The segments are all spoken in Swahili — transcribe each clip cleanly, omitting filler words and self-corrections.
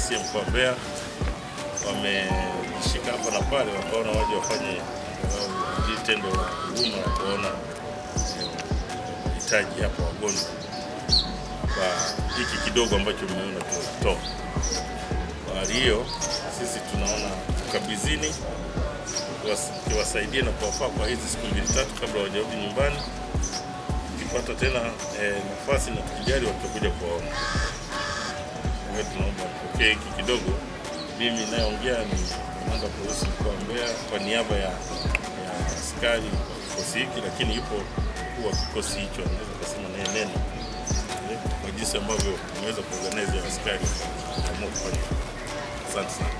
Delegasia mkoa wa Mbeya wameshika hapa na pale, wakaona waje wafanye tendo la huduma na kuona hitaji hapa wagonjwa kwa hiki kidogo ambacho mmeona tunatoa. Kwa hiyo sisi tunaona tukabizini kiwasaidie na kuwafaa kwa hizi siku 2-3 kabla hawajarudi nyumbani. Tukipata tena nafasi na tukijali watakuja kuwaona. Kwa tunaomba tupokee hiki kidogo. Mimi nayeongea ni kamanda wa polisi mkoa wa Mbeya kwa niaba ya askari wa kikosi hiki, lakini yupo mkuu wa kikosi hicho, anaweza kusema naye neno kwa jinsi ambavyo tumeweza kuorganize askari na kufanya. Asante sana.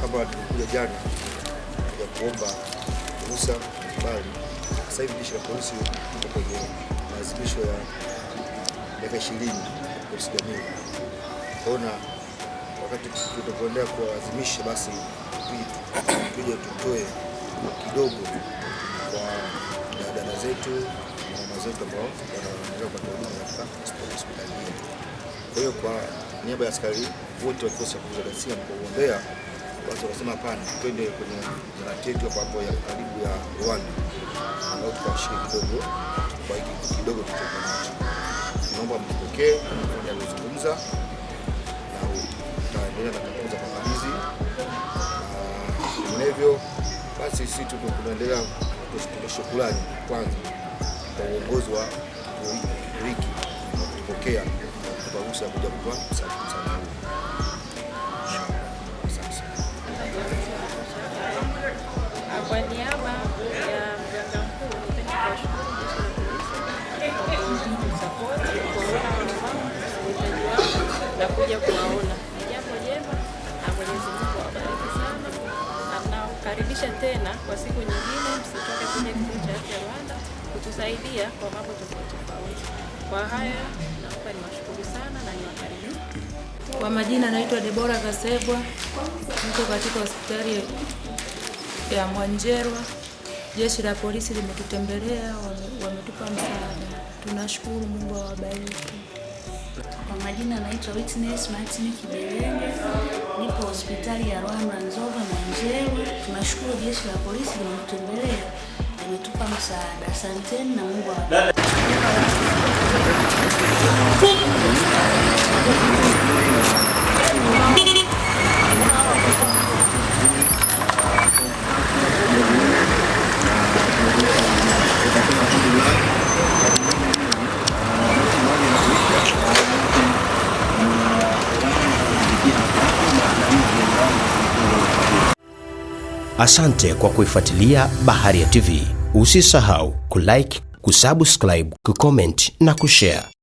Kama tulikuja jana ya kuomba ruhusa mbali, sasa hivi jeshi la polisi liko kwenye maadhimisho ya miaka 20 polisi jamii. Ona wakati tutakwenda kuadhimisha, basi tuje tutoe kidogo kwa dada zetu na mama zetu ambao wanaendelea kupata huduma katika hospitali hii. Kwa hiyo kwa niaba ya askari wote wa kikosi cha Delegasia mkoa wa Mbeya, watu wasema hapana, twende kwenye zahanati yetu hapo ya karibu ya Rwanda, ambao tukashiriki kidogo kwa hiki kidogo tulichokuwa nacho. Naomba mpokee na kuzungumza na tutaendelea na kukuza kwa hizi. Vinginevyo basi sisi tunaendelea kutoa shukrani kwanza kwa uongozi wa wiki kwa kupokea kwa ruhusa ya kuja kutoa msaada huu. Kwa niaba ya mganga mkuu, napenda kuwashukuru jeshi la polisi kwa uhitaji wao na kuja kuwaona. Ni jambo jema na Mwenyezi Mungu awabariki sana, na mnakaribisha tena kwa siku nyingine. Msitoke kwenye kituo cha afya Rwanda kutusaidia kwa mambo tofauti. Kwa haya naomba niwashukuru sana na niwakaribisha. Kwa majina naitwa Debora Kasebwa, niko katika hospitali ya Mwanjerwa. Jeshi la polisi limetutembelea, wametupa msaada. Tunashukuru, Mungu awabariki. Kwa majina naitwa Witness Martin Kibelenge, nipo hospitali ya Rwanda Nzova Mwanjerwa. Tunashukuru jeshi la polisi limetutembelea, limetupa msaada. Asanteni na Mungu awabariki. Asante kwa kuifuatilia Baharia TV. Usisahau kulike, kusubscribe, kucomment na kushare.